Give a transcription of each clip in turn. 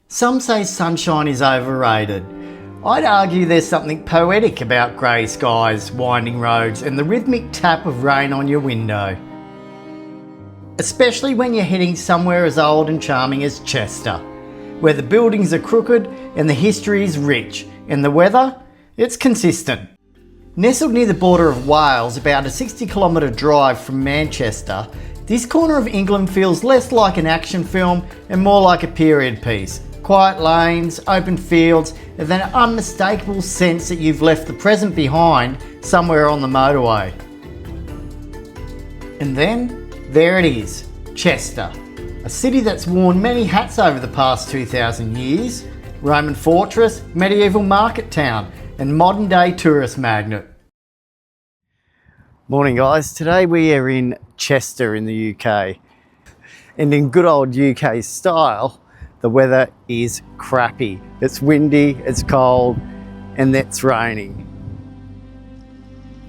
Some say sunshine is overrated. I'd argue there's something poetic about grey skies, winding roads and the rhythmic tap of rain on your window. Especially when you're heading somewhere as old and charming as Chester, where the buildings are crooked and the history is rich, and the weather, it's consistent. Nestled near the border of Wales, about a 60-kilometre drive from Manchester, this corner of England feels less like an action film and more like a period piece. Quiet lanes, open fields, and that unmistakable sense that you've left the present behind somewhere on the motorway. And then, there it is, Chester. A city that's worn many hats over the past 2,000 years. Roman fortress, medieval market town, and modern day tourist magnet. Morning guys, today we are in Chester in the UK. And in good old UK style, the weather is crappy. It's windy, it's cold, and it's raining.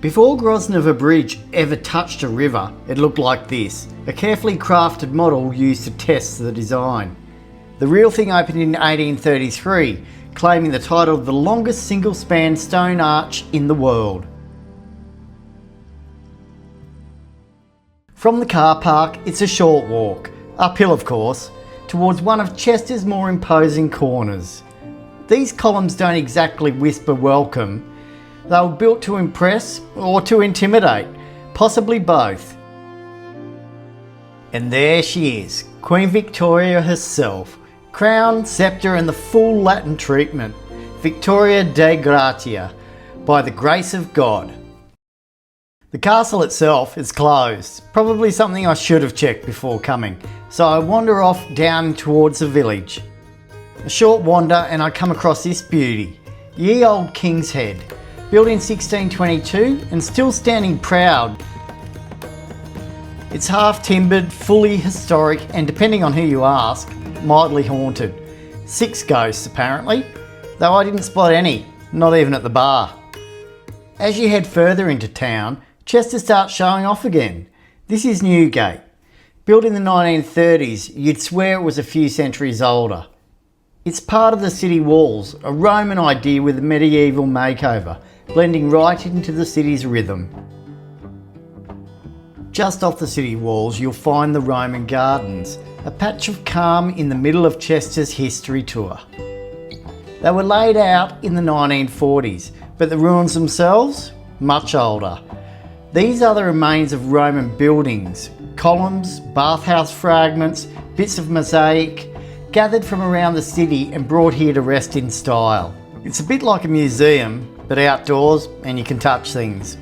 Before Grosvenor Bridge ever touched a river, it looked like this, a carefully crafted model used to test the design. The real thing opened in 1833, claiming the title of the longest single-span stone arch in the world. From the car park, it's a short walk, uphill of course, towards one of Chester's more imposing corners. These columns don't exactly whisper welcome. They were built to impress or to intimidate, possibly both. And there she is, Queen Victoria herself, crown, sceptre and the full Latin treatment, Victoria Dei Gratia, by the grace of God. The castle itself is closed, probably something I should have checked before coming, so I wander off down towards the village. A short wander and I come across this beauty, ye old King's Head, built in 1622 and still standing proud. It's half timbered, fully historic and depending on who you ask, mildly haunted. 6 ghosts apparently, though I didn't spot any, not even at the bar. As you head further into town, Chester starts showing off again. This is Newgate. Built in the 1930s, you'd swear it was a few centuries older. It's part of the city walls, a Roman idea with a medieval makeover, blending right into the city's rhythm. Just off the city walls, you'll find the Roman Gardens, a patch of calm in the middle of Chester's history tour. They were laid out in the 1940s, but the ruins themselves, much older. These are the remains of Roman buildings, columns, bathhouse fragments, bits of mosaic, gathered from around the city and brought here to rest in style. It's a bit like a museum, but outdoors and you can touch things.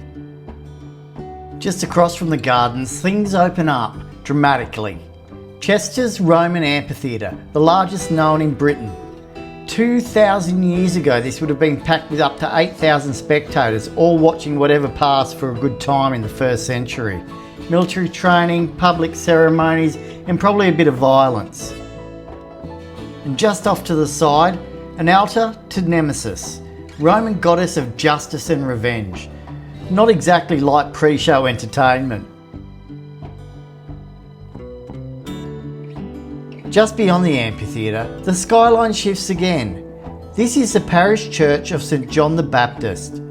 Just across from the gardens, things open up dramatically. Chester's Roman Amphitheatre, the largest known in Britain. 2,000 years ago, this would have been packed with up to 8,000 spectators, all watching whatever passed for a good time in the 1st century. Military training, public ceremonies, and probably a bit of violence. And just off to the side, an altar to Nemesis, Roman goddess of justice and revenge. Not exactly like pre-show entertainment. Just beyond the amphitheatre, the skyline shifts again. This is the parish church of St John the Baptist.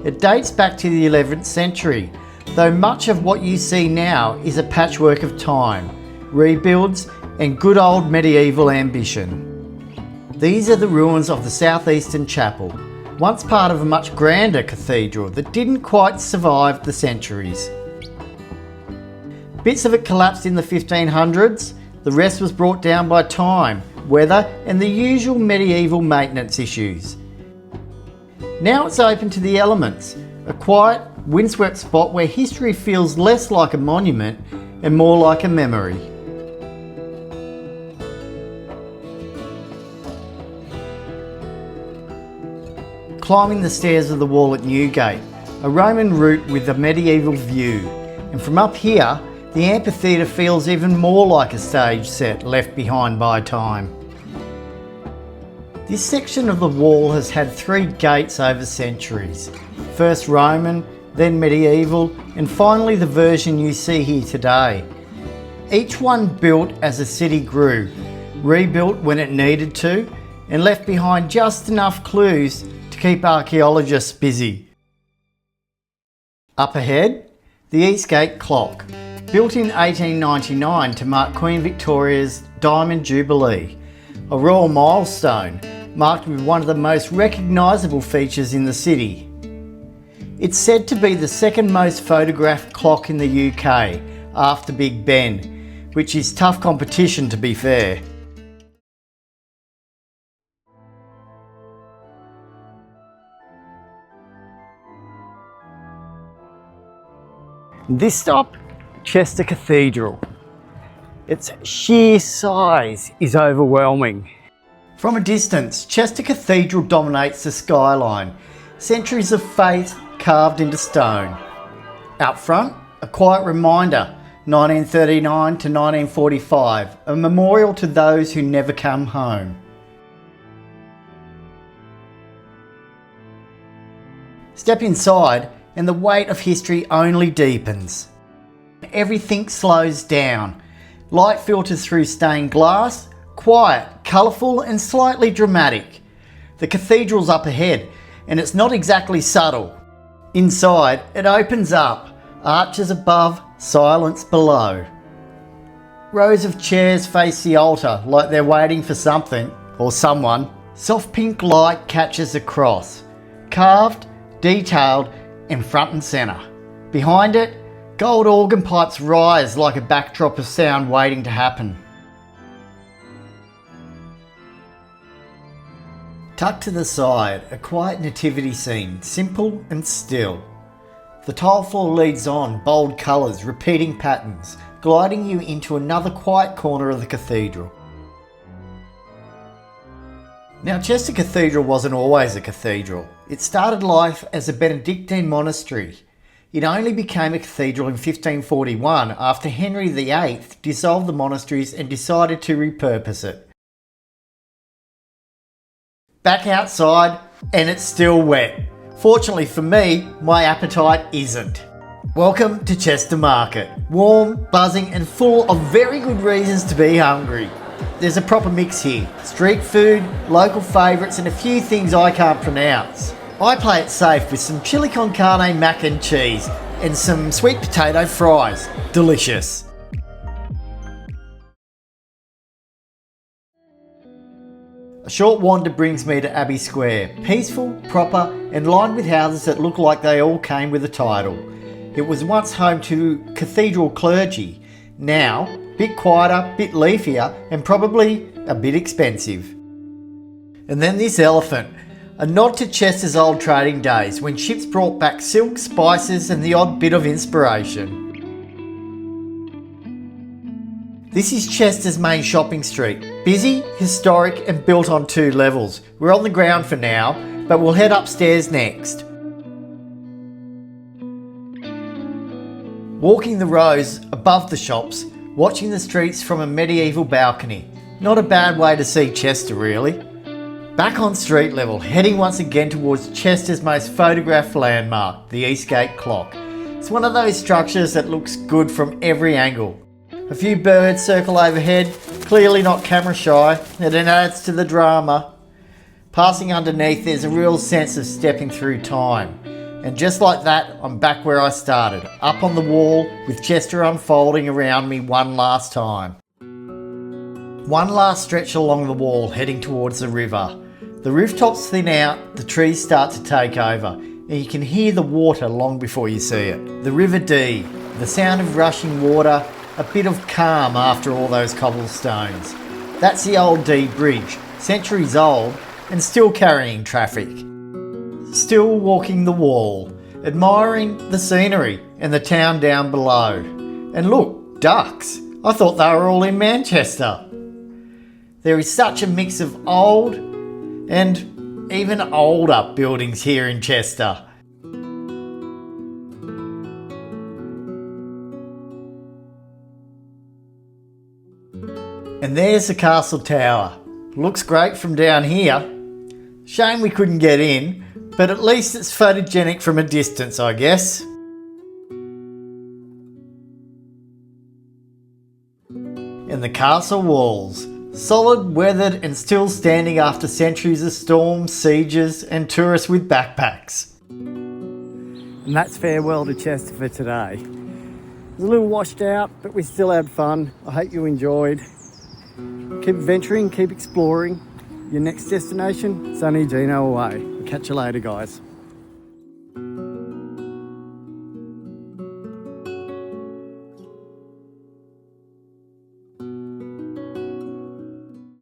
It dates back to the 11th century, though much of what you see now is a patchwork of time, rebuilds and good old medieval ambition. These are the ruins of the southeastern chapel, once part of a much grander cathedral that didn't quite survive the centuries. Bits of it collapsed in the 1500s, the rest was brought down by time, weather and the usual medieval maintenance issues. Now it's open to the elements, a quiet, windswept spot where history feels less like a monument and more like a memory. Climbing the stairs of the wall at Newgate, a Roman route with a medieval view, and from up here, the amphitheatre feels even more like a stage set left behind by time. This section of the wall has had 3 gates over centuries. First Roman, then medieval, and finally the version you see here today. Each one built as the city grew, rebuilt when it needed to, and left behind just enough clues to keep archaeologists busy. Up ahead, the Eastgate Clock, built in 1899 to mark Queen Victoria's Diamond Jubilee, a royal milestone marked with one of the most recognisable features in the city. It's said to be the second most photographed clock in the UK after Big Ben, which is tough competition to be fair. This stop, Chester Cathedral. Its sheer size is overwhelming. From a distance, Chester Cathedral dominates the skyline, centuries of faith carved into stone. Out front, a quiet reminder, 1939 to 1945, a memorial to those who never come home. Step inside and the weight of history only deepens. Everything slows down. Light filters through stained glass, quiet, colourful and slightly dramatic. The cathedral's up ahead and it's not exactly subtle. Inside, it opens up, arches above, silence below. Rows of chairs face the altar like they're waiting for something or someone. Soft pink light catches across, carved, detailed and front and centre. Behind it, gold organ pipes rise like a backdrop of sound waiting to happen. Tucked to the side, a quiet nativity scene, simple and still. The tile floor leads on, bold colours, repeating patterns, gliding you into another quiet corner of the cathedral. Now, Chester Cathedral wasn't always a cathedral. It started life as a Benedictine monastery. It only became a cathedral in 1541 after Henry VIII dissolved the monasteries and decided to repurpose it. Back outside and it's still wet. Fortunately for me, my appetite isn't. Welcome to Chester Market. Warm, buzzing and full of very good reasons to be hungry. There's a proper mix here. Street food, local favourites and a few things I can't pronounce. I play it safe with some chili con carne mac and cheese and some sweet potato fries. Delicious. A short wander brings me to Abbey Square. Peaceful, proper and lined with houses that look like they all came with a title. It was once home to cathedral clergy. Now, a bit quieter, bit leafier and probably a bit expensive. And then this elephant. A nod to Chester's old trading days when ships brought back silk, spices and the odd bit of inspiration. This is Chester's main shopping street. Busy, historic and built on 2 levels. We're on the ground for now, but we'll head upstairs next. Walking the rows above the shops, watching the streets from a medieval balcony. Not a bad way to see Chester really. Back on street level, heading once again towards Chester's most photographed landmark, the Eastgate Clock. It's one of those structures that looks good from every angle. A few birds circle overhead, clearly not camera shy, and it adds to the drama. Passing underneath, there's a real sense of stepping through time. And just like that, I'm back where I started, up on the wall with Chester unfolding around me one last time. One last stretch along the wall heading towards the river. The rooftops thin out, the trees start to take over, and you can hear the water long before you see it. The River Dee, the sound of rushing water, a bit of calm after all those cobblestones. That's the old Dee Bridge, centuries old and still carrying traffic. Still walking the wall, admiring the scenery and the town down below. And look, ducks. I thought they were all in Manchester. There is such a mix of old and even older buildings here in Chester. And there's the castle tower. Looks great from down here. Shame we couldn't get in, but at least it's photogenic from a distance, I guess. And the castle walls. Solid, weathered and still standing after centuries of storms, sieges and tourists with backpacks. And that's farewell to Chester for today. It was a little washed out, but we still had fun. I hope you enjoyed. Keep adventuring, keep exploring. Your next destination, sunny Deano away. Catch you later, guys.